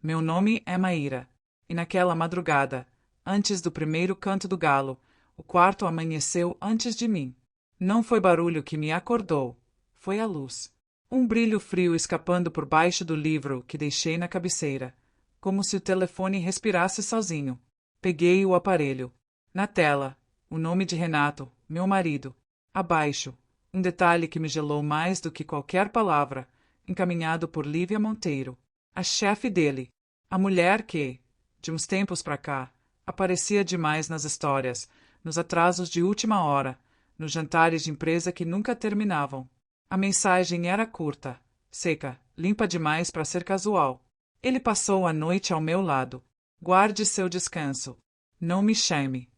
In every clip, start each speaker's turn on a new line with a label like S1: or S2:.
S1: Meu nome é Maíra. E naquela madrugada, antes do primeiro canto do galo, o quarto amanheceu antes de mim. Não foi barulho que me acordou, foi a luz. Um brilho frio escapando por baixo do livro que deixei na cabeceira, como se o telefone respirasse sozinho. Peguei o aparelho. Na tela, o nome de Renato, meu marido. Abaixo, um detalhe que me gelou mais do que qualquer palavra, encaminhado por Lívia Monteiro, a chefe dele, a mulher que, de uns tempos para cá, aparecia demais nas histórias, nos atrasos de última hora, nos jantares de empresa que nunca terminavam. A mensagem era curta, seca, limpa demais para ser casual. Ele passou a noite ao meu lado. Guarde seu descanso. Não me chame.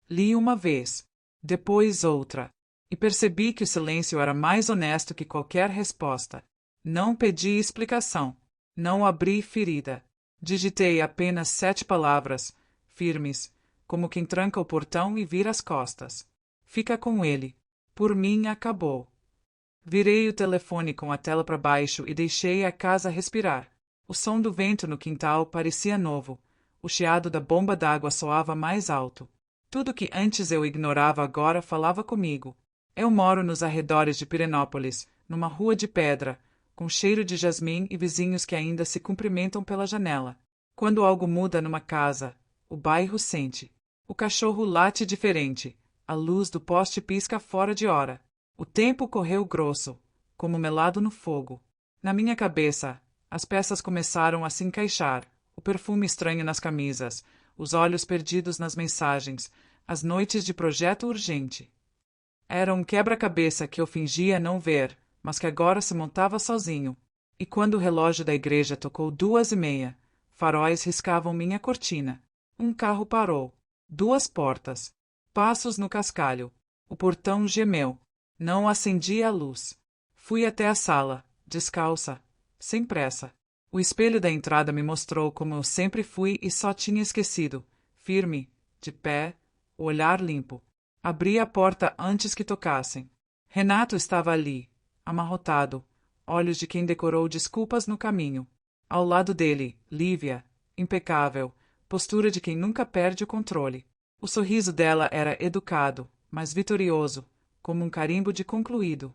S1: Li uma vez, depois outra, e percebi que o silêncio era mais honesto que qualquer resposta. Não pedi explicação. Não abri ferida. Digitei apenas 7 palavras, firmes, como quem tranca o portão e vira as costas. Fica com ele. Por mim, acabou. Virei o telefone com a tela para baixo e deixei a casa respirar. O som do vento no quintal parecia novo. O chiado da bomba d'água soava mais alto. Tudo que antes eu ignorava agora falava comigo. Eu moro nos arredores de Pirenópolis, numa rua de pedra, com cheiro de jasmim e vizinhos que ainda se cumprimentam pela janela. Quando algo muda numa casa, o bairro sente. O cachorro late diferente. A luz do poste pisca fora de hora. O tempo correu grosso, como melado no fogo. Na minha cabeça, as peças começaram a se encaixar. O perfume estranho nas camisas, os olhos perdidos nas mensagens, as noites de projeto urgente. Era um quebra-cabeça que eu fingia não ver, mas que agora se montava sozinho. E quando o relógio da igreja tocou 2:30, faróis riscavam minha cortina. Um carro parou. 2 portas. Passos no cascalho. O portão gemeu. Não acendi a luz. Fui até a sala, descalça, sem pressa. O espelho da entrada me mostrou como eu sempre fui e só tinha esquecido. Firme, de pé, o olhar limpo. Abri a porta antes que tocassem. Renato estava ali, amarrotado, olhos de quem decorou desculpas no caminho. Ao lado dele, Lívia, impecável, postura de quem nunca perde o controle. O sorriso dela era educado, mas vitorioso, como um carimbo de concluído.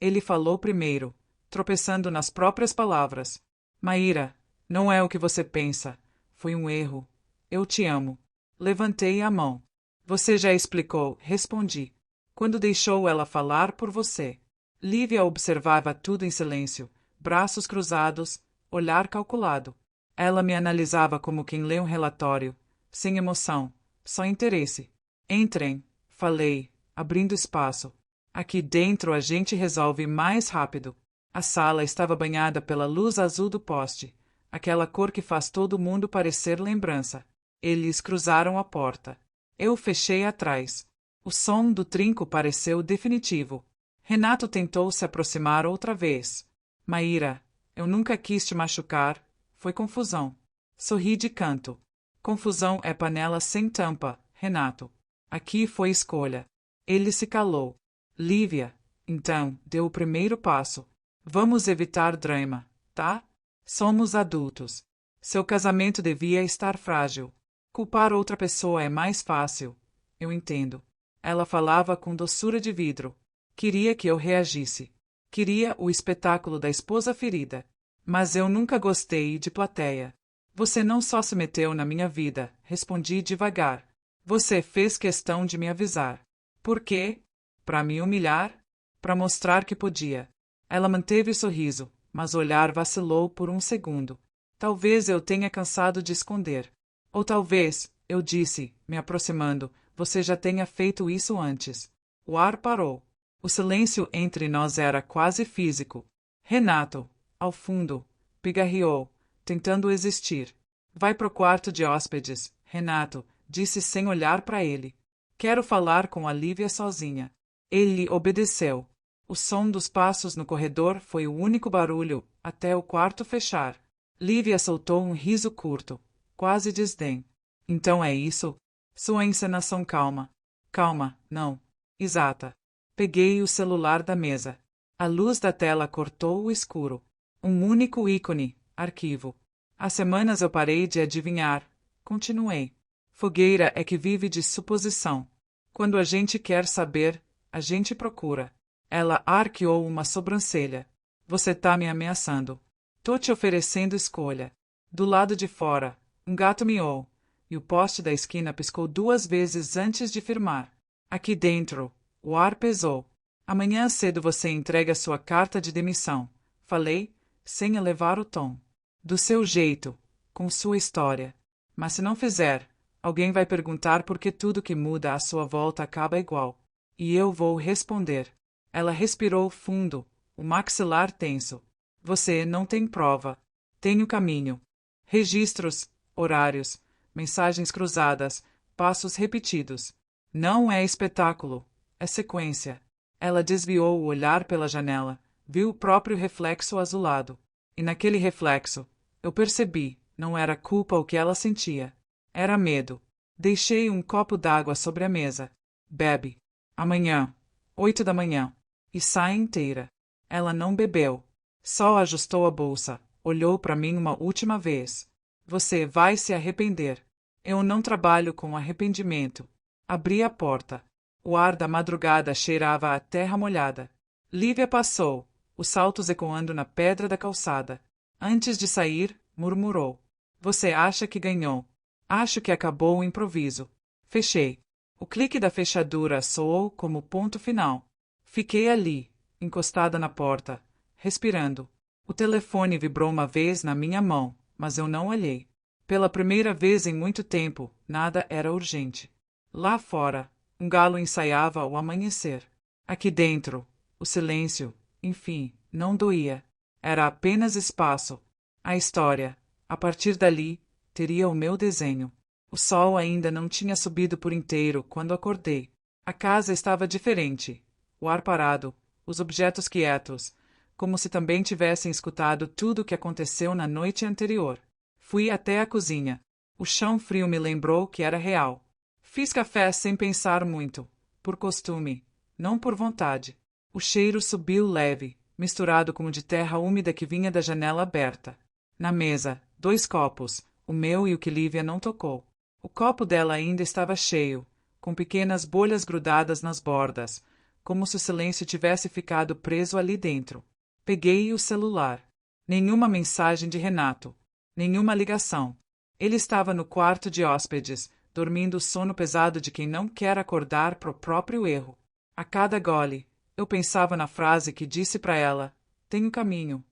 S1: Ele falou primeiro, tropeçando nas próprias palavras. Maíra, não é o que você pensa. Foi um erro. Eu te amo. Levantei a mão. Você já explicou, respondi. Quando deixou ela falar por você. Lívia observava tudo em silêncio, braços cruzados, olhar calculado. Ela me analisava como quem lê um relatório, sem emoção, só interesse. Entrem, falei, abrindo espaço. Aqui dentro a gente resolve mais rápido. A sala estava banhada pela luz azul do poste, aquela cor que faz todo mundo parecer lembrança. Eles cruzaram a porta. Eu fechei atrás. O som do trinco pareceu definitivo. Renato tentou se aproximar outra vez. Maíra, eu nunca quis te machucar. Foi confusão. Sorri de canto. Confusão é panela sem tampa, Renato. Aqui foi escolha. Ele se calou. Lívia, então, deu o primeiro passo. Vamos evitar drama, tá? Somos adultos. Seu casamento devia estar frágil. Culpar outra pessoa é mais fácil. Eu entendo. Ela falava com doçura de vidro. Queria que eu reagisse. Queria o espetáculo da esposa ferida. Mas eu nunca gostei de plateia. Você não só se meteu na minha vida, respondi devagar. Você fez questão de me avisar. Por quê? Para me humilhar? Para mostrar que podia. Ela manteve o sorriso, mas o olhar vacilou por um segundo. Talvez eu tenha cansado de esconder. Ou talvez, eu disse, me aproximando, você já tenha feito isso antes. O ar parou. O silêncio entre nós era quase físico. Renato, ao fundo, pigarreou, tentando existir. Vai pro quarto de hóspedes, Renato, disse sem olhar para ele. Quero falar com a Lívia sozinha. Ele obedeceu. O som dos passos no corredor foi o único barulho até o quarto fechar. Lívia soltou um riso curto, quase desdém. Então é isso? Sua encenação calma. Calma, não. Exata. Peguei o celular da mesa. A luz da tela cortou o escuro. Um único ícone, arquivo. Há semanas eu parei de adivinhar. Continuei. Fogueira é que vive de suposição. Quando a gente quer saber, a gente procura. Ela arqueou uma sobrancelha. Você tá me ameaçando. Tô te oferecendo escolha. Do lado de fora, um gato miou, e o poste da esquina piscou 2 vezes antes de firmar. Aqui dentro, o ar pesou. Amanhã cedo você entrega sua carta de demissão. Falei, sem elevar o tom. Do seu jeito, com sua história. Mas se não fizer, alguém vai perguntar por que tudo que muda à sua volta acaba igual. E eu vou responder. Ela respirou fundo, o maxilar tenso. Você não tem prova. Tenho caminho. Registros, horários, mensagens cruzadas, passos repetidos. Não é espetáculo, é sequência. Ela desviou o olhar pela janela, viu o próprio reflexo azulado. E naquele reflexo, eu percebi, não era culpa o que ela sentia. Era medo. Deixei um copo d'água sobre a mesa. Bebe. Amanhã, 8 da manhã. E sai inteira. Ela não bebeu. Só ajustou a bolsa. Olhou para mim uma última vez. Você vai se arrepender. Eu não trabalho com arrependimento. Abri a porta. O ar da madrugada cheirava a terra molhada. Lívia passou, os saltos ecoando na pedra da calçada. Antes de sair, murmurou. Você acha que ganhou? Acho que acabou o improviso. Fechei. O clique da fechadura soou como ponto final. Fiquei ali, encostada na porta, respirando. O telefone vibrou uma vez na minha mão, mas eu não olhei. Pela primeira vez em muito tempo, nada era urgente. Lá fora, um galo ensaiava o amanhecer. Aqui dentro, o silêncio, enfim, não doía. Era apenas espaço. A história, a partir dali, teria o meu desenho. O sol ainda não tinha subido por inteiro quando acordei. A casa estava diferente. O ar parado, os objetos quietos, como se também tivessem escutado tudo o que aconteceu na noite anterior. Fui até a cozinha. O chão frio me lembrou que era real. Fiz café sem pensar muito, por costume, não por vontade. O cheiro subiu leve, misturado com o de terra úmida que vinha da janela aberta. Na mesa, 2 copos, o meu e o que Lívia não tocou. O copo dela ainda estava cheio, com pequenas bolhas grudadas nas bordas, como se o silêncio tivesse ficado preso ali dentro. Peguei o celular. Nenhuma mensagem de Renato. Nenhuma ligação. Ele estava no quarto de hóspedes, dormindo o sono pesado de quem não quer acordar pro próprio erro. A cada gole, eu pensava na frase que disse para ela: tenho caminho.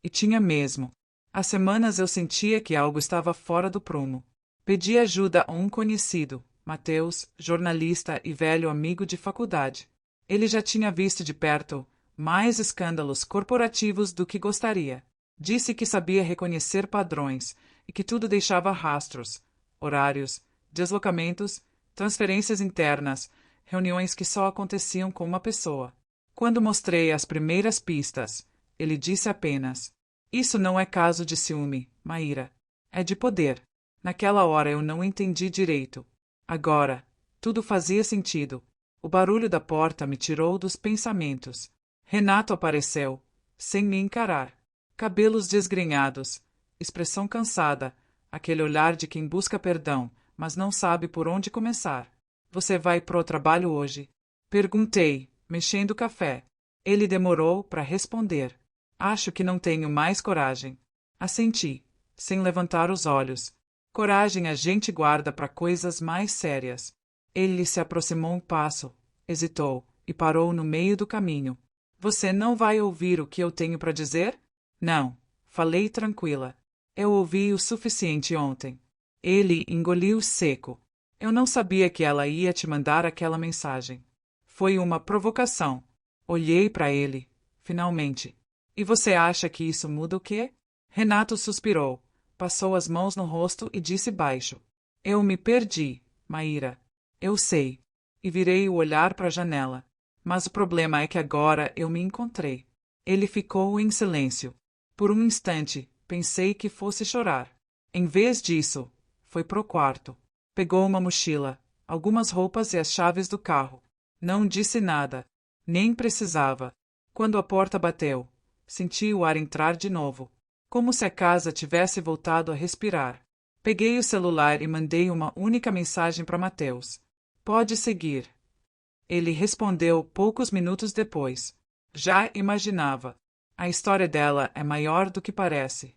S1: E tinha mesmo. Há semanas eu sentia que algo estava fora do prumo. Pedi ajuda a um conhecido, Mateus, jornalista e velho amigo de faculdade. Ele já tinha visto de perto mais escândalos corporativos do que gostaria. Disse que sabia reconhecer padrões e que tudo deixava rastros, horários, deslocamentos, transferências internas, reuniões que só aconteciam com uma pessoa. Quando mostrei as primeiras pistas, ele disse apenas: isso não é caso de ciúme, Maíra. É de poder. Naquela hora eu não entendi direito. Agora, tudo fazia sentido. O barulho da porta me tirou dos pensamentos. Renato apareceu, sem me encarar. Cabelos desgrenhados, expressão cansada, aquele olhar de quem busca perdão, mas não sabe por onde começar. Você vai pro trabalho hoje? Perguntei, mexendo o café. Ele demorou para responder. Acho que não tenho mais coragem. Assenti, sem levantar os olhos. Coragem a gente guarda para coisas mais sérias. Ele se aproximou um passo, hesitou e parou no meio do caminho. Você não vai ouvir o que eu tenho para dizer? Não, falei tranquila. Eu ouvi o suficiente ontem. Ele engoliu seco. Eu não sabia que ela ia te mandar aquela mensagem. Foi uma provocação. Olhei para ele, finalmente. E você acha que isso muda o quê? Renato suspirou, passou as mãos no rosto e disse baixo: eu me perdi, Maíra. Eu sei. E virei o olhar para a janela. Mas o problema é que agora eu me encontrei. Ele ficou em silêncio. Por um instante, pensei que fosse chorar. Em vez disso, foi pro quarto. Pegou uma mochila, algumas roupas e as chaves do carro. Não disse nada. Nem precisava. Quando a porta bateu, senti o ar entrar de novo. Como se a casa tivesse voltado a respirar. Peguei o celular e mandei uma única mensagem para Mateus. Pode seguir. Ele respondeu poucos minutos depois. Já imaginava. A história dela é maior do que parece.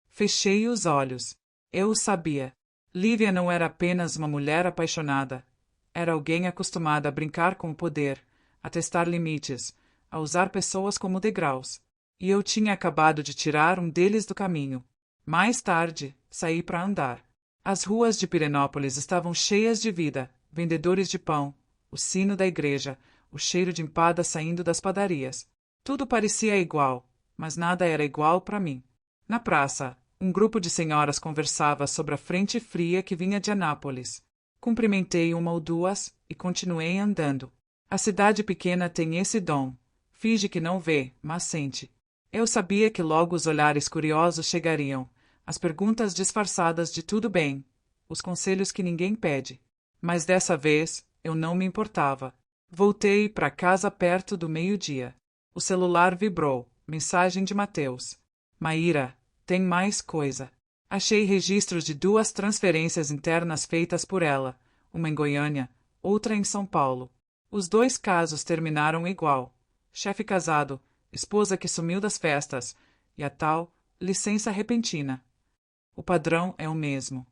S1: Fechei os olhos. Eu o sabia. Lívia não era apenas uma mulher apaixonada. Era alguém acostumada a brincar com o poder, a testar limites, a usar pessoas como degraus. E eu tinha acabado de tirar um deles do caminho. Mais tarde, saí para andar. As ruas de Pirenópolis estavam cheias de vida, vendedores de pão, o sino da igreja, o cheiro de empada saindo das padarias. Tudo parecia igual, mas nada era igual para mim. Na praça, um grupo de senhoras conversava sobre a frente fria que vinha de Anápolis. Cumprimentei uma ou duas e continuei andando. A cidade pequena tem esse dom. Finge que não vê, mas sente. Eu sabia que logo os olhares curiosos chegariam, as perguntas disfarçadas de tudo bem, os conselhos que ninguém pede. Mas dessa vez, eu não me importava. Voltei para casa perto do meio-dia. O celular vibrou. Mensagem de Mateus. Maíra, tem mais coisa. Achei registros de 2 transferências internas feitas por ela, uma em Goiânia, outra em São Paulo. Os 2 casos terminaram igual. Chefe casado, esposa que sumiu das festas, e a tal licença repentina. O padrão é o mesmo.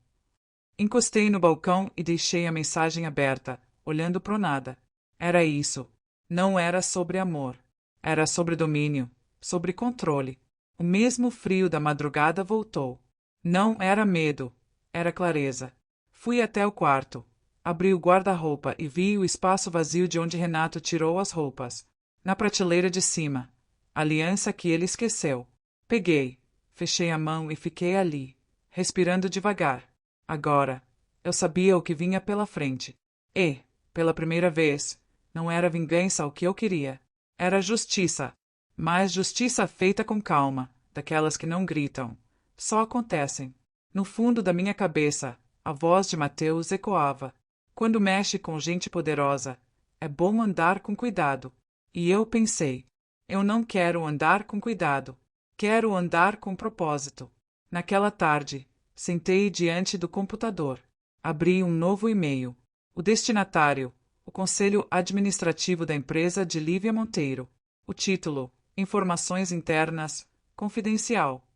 S1: Encostei no balcão e deixei a mensagem aberta, olhando pro nada. Era isso. Não era sobre amor. Era sobre domínio, sobre controle. O mesmo frio da madrugada voltou. Não era medo, era clareza. Fui até o quarto. Abri o guarda-roupa e vi o espaço vazio de onde Renato tirou as roupas. Na prateleira de cima. A aliança que ele esqueceu. Peguei, fechei a mão e fiquei ali, respirando devagar. Agora, eu sabia o que vinha pela frente. E, pela primeira vez, não era vingança o que eu queria. Era justiça. Mas justiça feita com calma, daquelas que não gritam. Só acontecem. No fundo da minha cabeça, a voz de Mateus ecoava. Quando mexe com gente poderosa, é bom andar com cuidado. E eu pensei, eu não quero andar com cuidado. Quero andar com propósito. Naquela tarde, sentei diante do computador. Abri um novo e-mail. O destinatário, o Conselho Administrativo da empresa de Lívia Monteiro. O título, Informações Internas, Confidencial.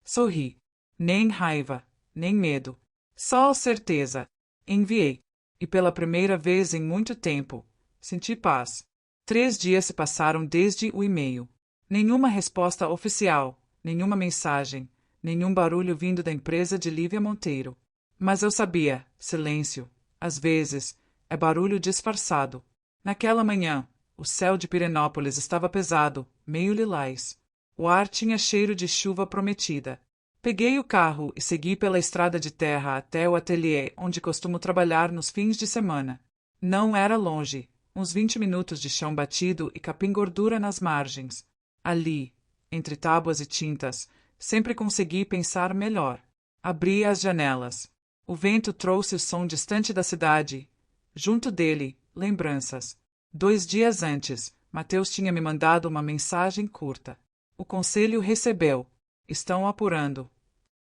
S1: Sorri. Nem raiva, nem medo. Só certeza. Enviei. E pela primeira vez em muito tempo, senti paz. 3 dias se passaram desde o e-mail. Nenhuma resposta oficial, nenhuma mensagem, nenhum barulho vindo da empresa de Lívia Monteiro. Mas eu sabia, silêncio, às vezes, é barulho disfarçado. Naquela manhã, o céu de Pirenópolis estava pesado, meio lilás. O ar tinha cheiro de chuva prometida. Peguei o carro e segui pela estrada de terra até o ateliê onde costumo trabalhar nos fins de semana. Não era longe, uns 20 minutos de chão batido e capim-gordura nas margens. Ali, entre tábuas e tintas, sempre consegui pensar melhor. Abri as janelas. O vento trouxe o som distante da cidade. Junto dele, lembranças. 2 dias antes, Mateus tinha me mandado uma mensagem curta. O conselho recebeu. Estão apurando.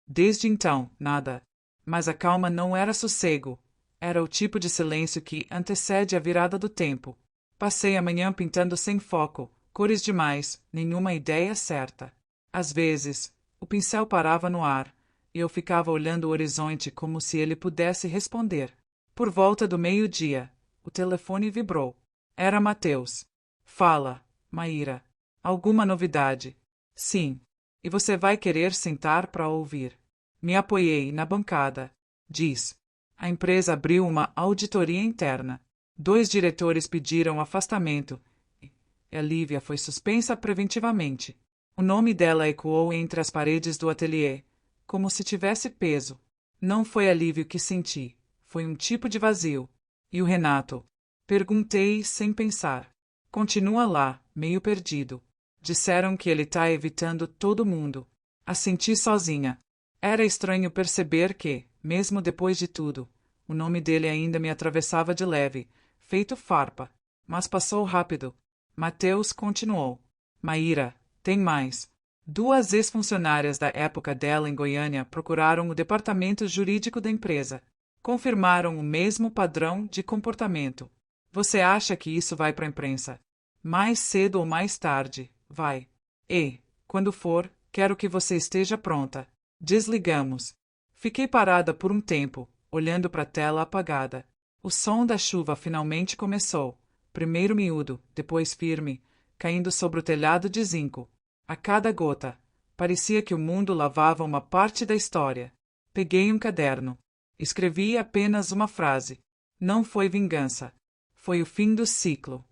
S1: Desde então, nada. Mas a calma não era sossego. Era o tipo de silêncio que antecede a virada do tempo. Passei a manhã pintando sem foco, cores demais, nenhuma ideia certa. Às vezes, o pincel parava no ar, e eu ficava olhando o horizonte como se ele pudesse responder. Por volta do meio-dia, o telefone vibrou. Era Mateus. Fala, Maíra. Alguma novidade? Sim. E você vai querer sentar para ouvir. Me apoiei na bancada. Diz. A empresa abriu uma auditoria interna. 2 diretores pediram afastamento. E a Lívia foi suspensa preventivamente. O nome dela ecoou entre as paredes do ateliê, como se tivesse peso. Não foi alívio que senti. Foi um tipo de vazio. E o Renato? Perguntei sem pensar. Continua lá, meio perdido. Disseram que ele está evitando todo mundo. A senti sozinha. Era estranho perceber que, mesmo depois de tudo, o nome dele ainda me atravessava de leve, feito farpa. Mas passou rápido. Mateus continuou. Maíra, tem mais. 2 ex-funcionárias da época dela em Goiânia procuraram o departamento jurídico da empresa. Confirmaram o mesmo padrão de comportamento. Você acha que isso vai para a imprensa? Mais cedo ou mais tarde, vai. E, quando for, quero que você esteja pronta. Desligamos. Fiquei parada por um tempo, olhando para a tela apagada. O som da chuva finalmente começou, primeiro miúdo, depois firme, caindo sobre o telhado de zinco. A cada gota, parecia que o mundo lavava uma parte da história. Peguei um caderno. Escrevi apenas uma frase. Não foi vingança. Foi o fim do ciclo.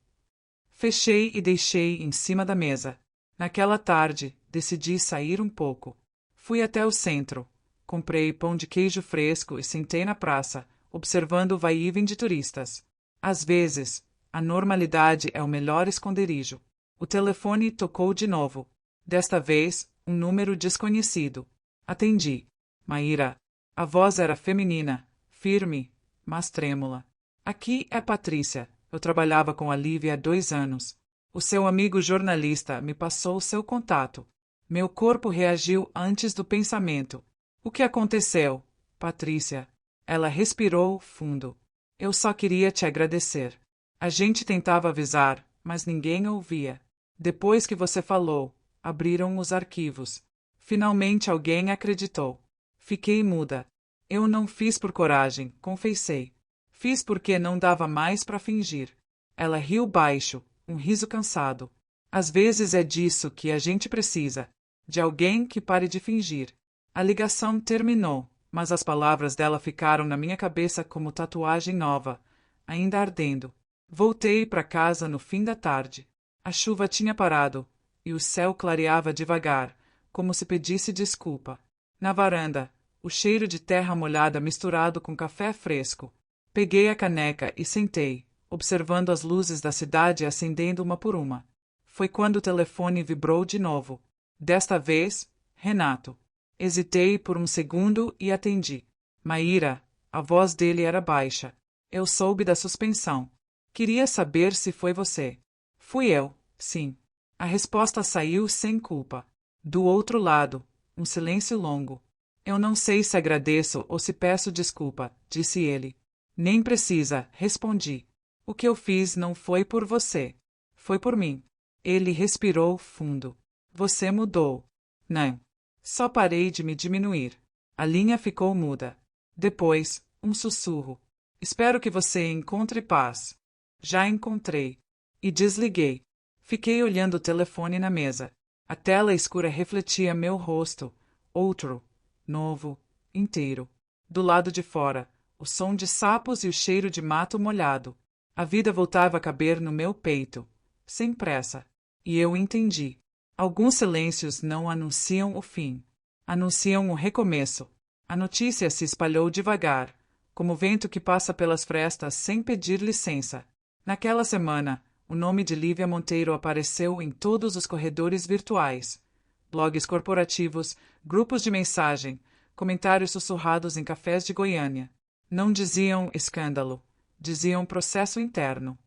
S1: Fechei e deixei em cima da mesa. Naquela tarde, decidi sair um pouco. Fui até o centro. Comprei pão de queijo fresco e sentei na praça, observando o vai-e-vem de turistas. Às vezes, a normalidade é o melhor esconderijo. O telefone tocou de novo. Desta vez, um número desconhecido. Atendi. Maíra. A voz era feminina, firme, mas trêmula. Aqui é Patrícia. Eu trabalhava com a Lívia há 2 anos. O seu amigo jornalista me passou o seu contato. Meu corpo reagiu antes do pensamento. O que aconteceu, Patrícia? Ela respirou fundo. Eu só queria te agradecer. A gente tentava avisar, mas ninguém ouvia. Depois que você falou, abriram os arquivos. Finalmente alguém acreditou. Fiquei muda. Eu não fiz por coragem, confessei. Fiz porque não dava mais para fingir. Ela riu baixo, um riso cansado. Às vezes é disso que a gente precisa. De alguém que pare de fingir. A ligação terminou, mas as palavras dela ficaram na minha cabeça como tatuagem nova, ainda ardendo. Voltei para casa no fim da tarde. A chuva tinha parado, e o céu clareava devagar, como se pedisse desculpa. Na varanda, o cheiro de terra molhada misturado com café fresco. Peguei a caneca e sentei, observando as luzes da cidade acendendo uma por uma. Foi quando o telefone vibrou de novo. Desta vez, Renato. Hesitei por um segundo e atendi. Maíra, a voz dele era baixa. Eu soube da suspensão. Queria saber se foi você. Fui eu, sim. A resposta saiu sem culpa. Do outro lado, um silêncio longo. Eu não sei se agradeço ou se peço desculpa, disse ele. Nem precisa, respondi. O que eu fiz não foi por você. Foi por mim. Ele respirou fundo. Você mudou. Não. Só parei de me diminuir. A linha ficou muda. Depois, um sussurro. Espero que você encontre paz. Já encontrei. E desliguei. Fiquei olhando o telefone na mesa. A tela escura refletia meu rosto. Outro. Novo. Inteiro. Do lado de fora, o som de sapos e o cheiro de mato molhado. A vida voltava a caber no meu peito. Sem pressa. E eu entendi. Alguns silêncios não anunciam o fim. Anunciam o recomeço. A notícia se espalhou devagar, como o vento que passa pelas frestas sem pedir licença. Naquela semana, o nome de Lívia Monteiro apareceu em todos os corredores virtuais. Blogs corporativos, grupos de mensagem, comentários sussurrados em cafés de Goiânia. Não diziam escândalo, diziam processo interno.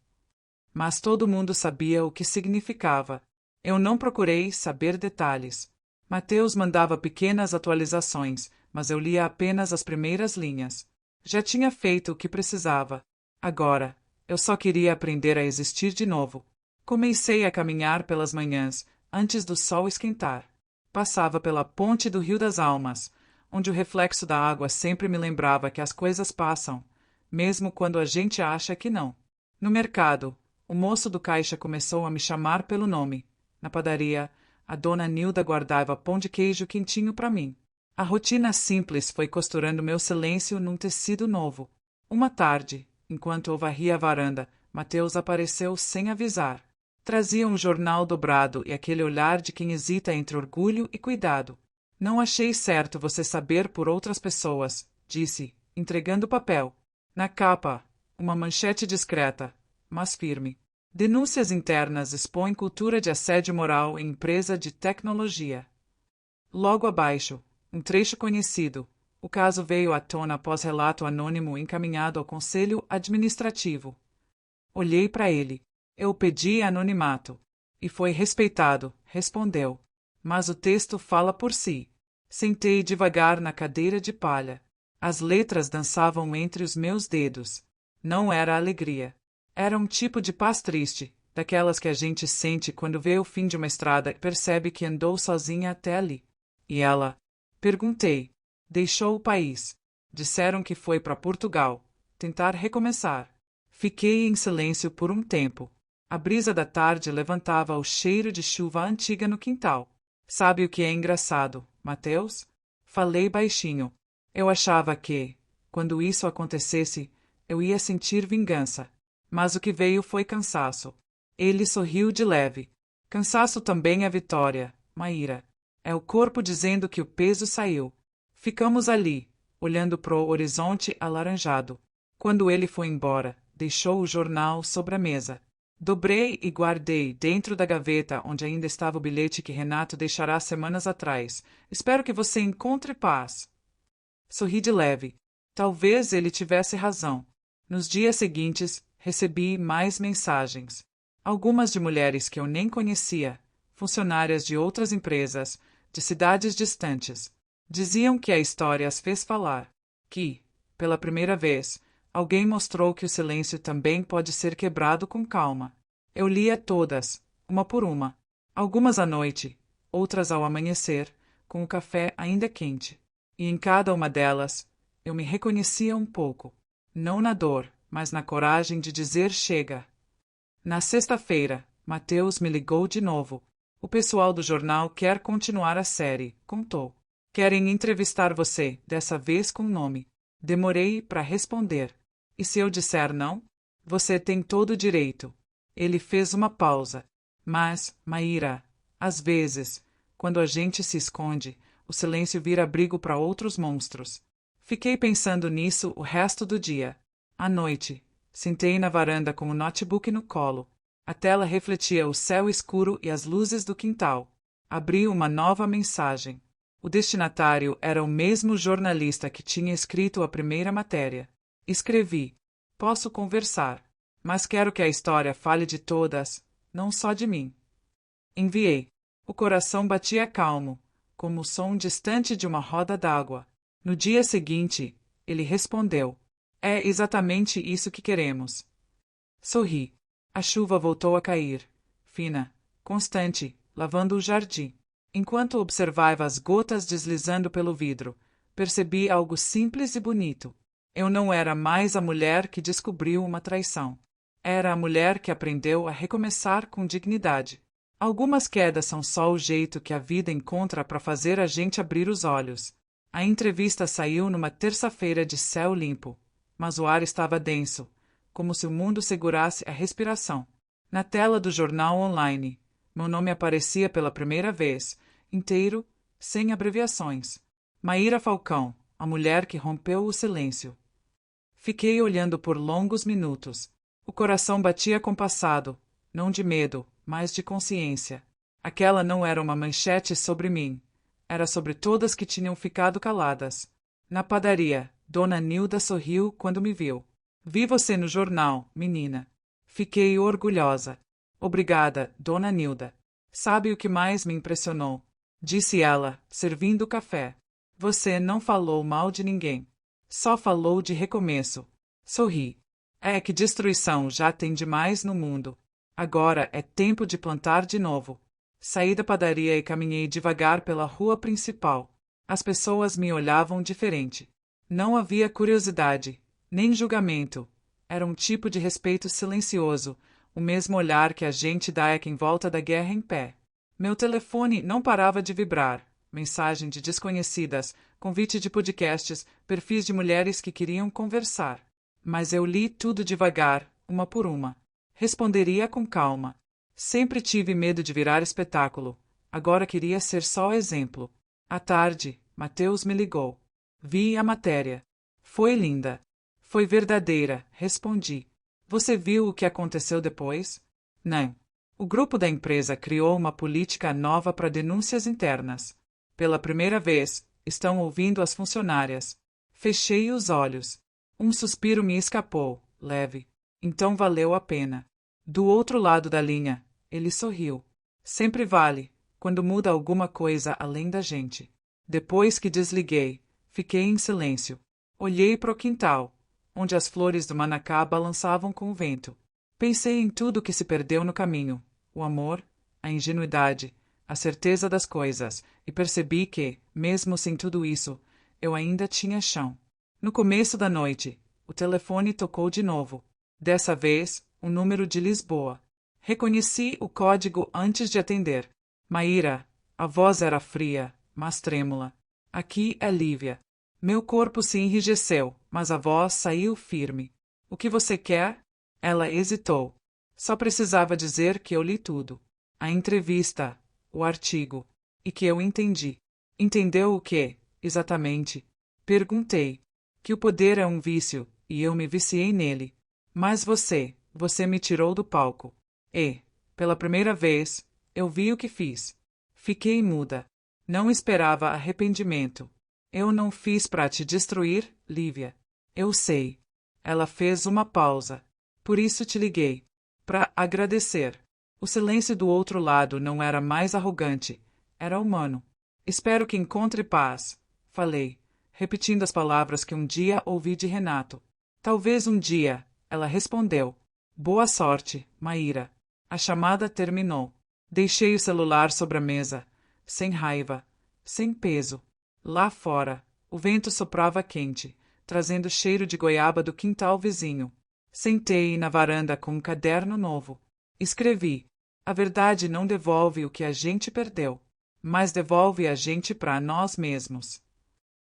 S1: Mas todo mundo sabia o que significava. Eu não procurei saber detalhes. Mateus mandava pequenas atualizações, mas eu lia apenas as primeiras linhas. Já tinha feito o que precisava. Agora, eu só queria aprender a existir de novo. Comecei a caminhar pelas manhãs, antes do sol esquentar. Passava pela ponte do Rio das Almas, onde o reflexo da água sempre me lembrava que as coisas passam, mesmo quando a gente acha que não. No mercado, o moço do caixa começou a me chamar pelo nome. Na padaria, a dona Nilda guardava pão de queijo quentinho para mim. A rotina simples foi costurando meu silêncio num tecido novo. Uma tarde, enquanto eu varria a varanda, Mateus apareceu sem avisar. Trazia um jornal dobrado e aquele olhar de quem hesita entre orgulho e cuidado. Não achei certo você saber por outras pessoas, disse, entregando o papel. Na capa, uma manchete discreta, mas firme. Denúncias internas expõem cultura de assédio moral em empresa de tecnologia. Logo abaixo, um trecho conhecido. O caso veio à tona após relato anônimo encaminhado ao Conselho Administrativo. Olhei para ele. Eu pedi anonimato. E foi respeitado, respondeu. mas o texto fala por si. Sentei devagar na cadeira de palha. As letras dançavam entre os meus dedos. Não era alegria. Era um tipo de paz triste, daquelas que a gente sente quando vê o fim de uma estrada e percebe que andou sozinha até ali. E ela? Perguntei. Deixou o país. Disseram que foi para Portugal. Tentar recomeçar. Fiquei em silêncio por um tempo. A brisa da tarde levantava o cheiro de chuva antiga no quintal. Sabe o que é engraçado, Mateus? Falei baixinho. Eu achava que, quando isso acontecesse, eu ia sentir vingança. Mas o que veio foi cansaço. Ele sorriu de leve. Cansaço também é vitória, Maíra. É o corpo dizendo que o peso saiu. Ficamos ali, olhando pro horizonte alaranjado. Quando ele foi embora, deixou o jornal sobre a mesa. Dobrei e guardei dentro da gaveta onde ainda estava o bilhete que Renato deixara semanas atrás. Espero que você encontre paz. Sorri de leve. Talvez ele tivesse razão. Nos dias seguintes, recebi mais mensagens. Algumas de mulheres que eu nem conhecia, funcionárias de outras empresas, de cidades distantes. Diziam que a história as fez falar. Que, pela primeira vez, alguém mostrou que o silêncio também pode ser quebrado com calma. Eu lia todas, uma por uma. Algumas à noite, outras ao amanhecer, com o café ainda quente. E em cada uma delas, eu me reconhecia um pouco. Não na dor, mas na coragem de dizer chega. Na sexta-feira, Mateus me ligou de novo. O pessoal do jornal quer continuar a série, contou. Querem entrevistar você, dessa vez com nome. Demorei para responder. E se eu disser não? Você tem todo o direito. Ele fez uma pausa. Mas, Maíra, às vezes, quando a gente se esconde, o silêncio vira abrigo para outros monstros. Fiquei pensando nisso o resto do dia. À noite, sentei na varanda com o notebook no colo. A tela refletia o céu escuro e as luzes do quintal. Abri uma nova mensagem. O destinatário era o mesmo jornalista que tinha escrito a primeira matéria. Escrevi: posso conversar, mas quero que a história fale de todas, não só de mim. Enviei. O coração batia calmo, como o som distante de uma roda d'água. No dia seguinte, ele respondeu: é exatamente isso que queremos. Sorri. A chuva voltou a cair, fina, constante, lavando o jardim. Enquanto observava as gotas deslizando pelo vidro, percebi algo simples e bonito. Eu não era mais a mulher que descobriu uma traição. Era a mulher que aprendeu a recomeçar com dignidade. Algumas quedas são só o jeito que a vida encontra para fazer a gente abrir os olhos. A entrevista saiu numa terça-feira de céu limpo, mas o ar estava denso, como se o mundo segurasse a respiração. Na tela do jornal online, meu nome aparecia pela primeira vez, inteiro, sem abreviações. Maíra Falcão, a mulher que rompeu o silêncio. Fiquei olhando por longos minutos. O coração batia compassado, não de medo, mas de consciência. Aquela não era uma manchete sobre mim. Era sobre todas que tinham ficado caladas. Na padaria, Dona Nilda sorriu quando me viu. Vi você no jornal, menina. Fiquei orgulhosa. Obrigada, Dona Nilda. Sabe o que mais me impressionou? Disse ela, servindo o café. Você não falou mal de ninguém. Só falou de recomeço. Sorri. É que destruição já tem demais no mundo. Agora é tempo de plantar de novo. Saí da padaria e caminhei devagar pela rua principal. As pessoas me olhavam diferente. Não havia curiosidade, nem julgamento. Era um tipo de respeito silencioso, o mesmo olhar que a gente dá a quem volta da guerra em pé. Meu telefone não parava de vibrar. Mensagem de desconhecidas, convite de podcasts, perfis de mulheres que queriam conversar. Mas eu li tudo devagar, uma por uma. Responderia com calma. Sempre tive medo de virar espetáculo. Agora queria ser só exemplo. À tarde, Mateus me ligou. Vi a matéria. Foi linda. Foi verdadeira, respondi. Você viu o que aconteceu depois? Não. O grupo da empresa criou uma política nova para denúncias internas. Pela primeira vez, estão ouvindo as funcionárias. Fechei os olhos. Um suspiro me escapou, leve. Então valeu a pena. Do outro lado da linha, ele sorriu. Sempre vale, quando muda alguma coisa além da gente. Depois que desliguei, fiquei em silêncio. Olhei para o quintal, onde as flores do manacá balançavam com o vento. Pensei em tudo que se perdeu no caminho: o amor, a ingenuidade, a certeza das coisas, e percebi que, mesmo sem tudo isso, eu ainda tinha chão. No começo da noite, o telefone tocou de novo. Dessa vez, o número de Lisboa. Reconheci o código antes de atender. Maíra, a voz era fria, mas trêmula. Aqui é Lívia. Meu corpo se enrijeceu, mas a voz saiu firme. O que você quer? Ela hesitou. Só precisava dizer que eu li tudo. A entrevista, o artigo, e que eu entendi. Entendeu o quê, exatamente? Perguntei. Que o poder é um vício, e eu me viciei nele. Mas você me tirou do palco. E, pela primeira vez, eu vi o que fiz. Fiquei muda. Não esperava arrependimento. Eu não fiz para te destruir, Lívia. Eu sei. Ela fez uma pausa. Por isso te liguei. Para agradecer. O silêncio do outro lado não era mais arrogante. Era humano. Espero que encontre paz. Falei, repetindo as palavras que um dia ouvi de Renato. Talvez um dia, ela respondeu. Boa sorte, Maíra. A chamada terminou. Deixei o celular sobre a mesa, sem raiva, sem peso. Lá fora, o vento soprava quente, trazendo cheiro de goiaba do quintal vizinho. Sentei na varanda com um caderno novo. Escrevi. A verdade não devolve o que a gente perdeu, mas devolve a gente para nós mesmos.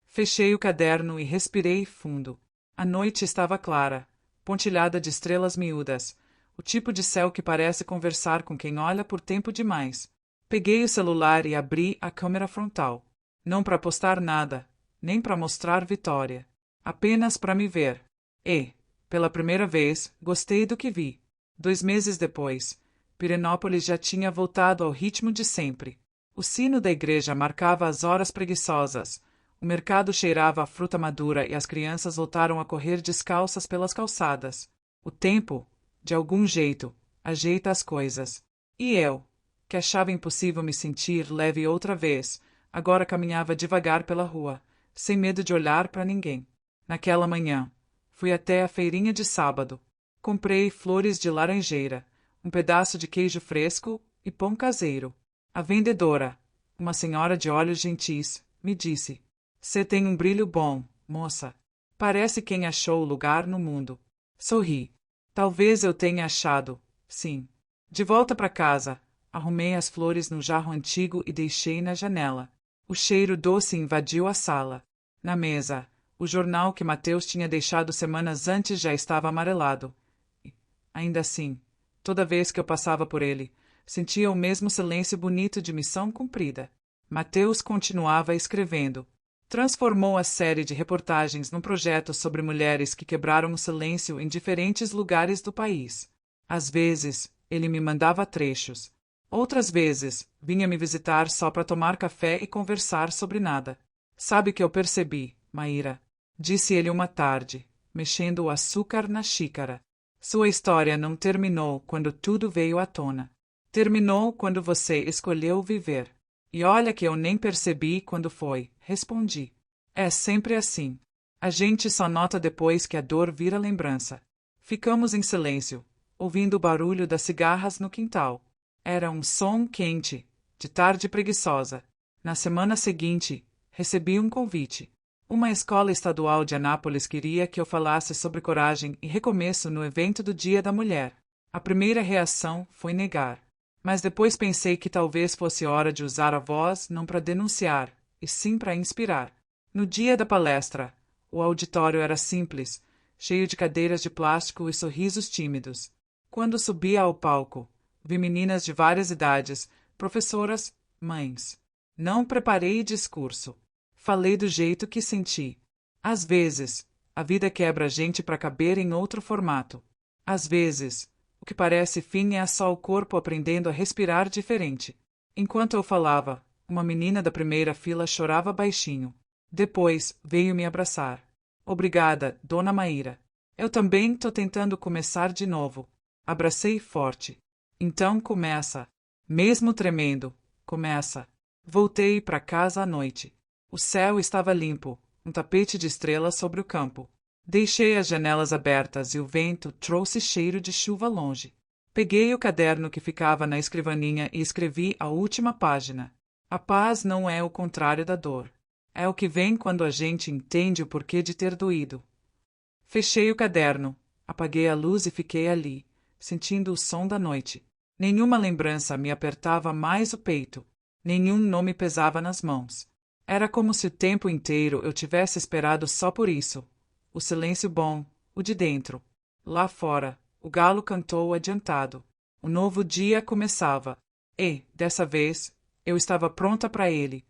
S1: Fechei o caderno e respirei fundo. A noite estava clara, pontilhada de estrelas miúdas, o tipo de céu que parece conversar com quem olha por tempo demais. Peguei o celular e abri a câmera frontal. Não para postar nada, nem para mostrar vitória. Apenas para me ver. E, pela primeira vez, gostei do que vi. 2 meses depois, Pirenópolis já tinha voltado ao ritmo de sempre. O sino da igreja marcava as horas preguiçosas. O mercado cheirava a fruta madura e as crianças voltaram a correr descalças pelas calçadas. O tempo, de algum jeito, ajeita as coisas. E eu, que achava impossível me sentir leve outra vez, agora caminhava devagar pela rua, sem medo de olhar para ninguém. Naquela manhã, fui até a feirinha de sábado. Comprei flores de laranjeira, um pedaço de queijo fresco e pão caseiro. A vendedora, uma senhora de olhos gentis, me disse: "Cê tem um brilho bom, moça. Parece quem achou o lugar no mundo." Sorri. Talvez eu tenha achado, sim. De volta para casa, arrumei as flores no jarro antigo e deixei na janela. O cheiro doce invadiu a sala. Na mesa, o jornal que Mateus tinha deixado semanas antes já estava amarelado. Ainda assim, toda vez que eu passava por ele, sentia o mesmo silêncio bonito de missão cumprida. Mateus continuava escrevendo. Transformou a série de reportagens num projeto sobre mulheres que quebraram o silêncio em diferentes lugares do país. Às vezes, ele me mandava trechos. Outras vezes, vinha me visitar só para tomar café e conversar sobre nada. "Sabe que eu percebi, Maíra?" disse ele uma tarde, mexendo o açúcar na xícara. "Sua história não terminou quando tudo veio à tona. Terminou quando você escolheu viver. E olha que eu nem percebi quando foi", respondi. "É sempre assim. A gente só nota depois que a dor vira lembrança." Ficamos em silêncio, ouvindo o barulho das cigarras no quintal. Era um som quente, de tarde preguiçosa. Na semana seguinte, recebi um convite. Uma escola estadual de Anápolis queria que eu falasse sobre coragem e recomeço no evento do Dia da Mulher. A primeira reação foi negar. Mas depois pensei que talvez fosse hora de usar a voz não para denunciar, e sim para inspirar. No dia da palestra, o auditório era simples, cheio de cadeiras de plástico e sorrisos tímidos. Quando subi ao palco, vi meninas de várias idades, professoras, mães. Não preparei discurso. Falei do jeito que senti. Às vezes, a vida quebra a gente para caber em outro formato. Às vezes, o que parece fim é só o corpo aprendendo a respirar diferente. Enquanto eu falava, uma menina da primeira fila chorava baixinho. Depois, veio me abraçar. "Obrigada, Dona Maíra. Eu também tô tentando começar de novo." Abracei forte. "Então começa." Mesmo tremendo, Começa. Voltei para casa à noite. O céu estava limpo, um tapete de estrelas sobre o campo. Deixei as janelas abertas e o vento trouxe cheiro de chuva longe. Peguei o caderno que ficava na escrivaninha e escrevi a última página. A paz não é o contrário da dor. É o que vem quando a gente entende o porquê de ter doído. Fechei o caderno, apaguei a luz e fiquei ali, sentindo o som da noite. Nenhuma lembrança me apertava mais o peito. Nenhum nome pesava nas mãos. Era como se o tempo inteiro eu tivesse esperado só por isso. O silêncio bom, o de dentro. Lá fora, o galo cantou adiantado. O novo dia começava. E, dessa vez, eu estava pronta para ele.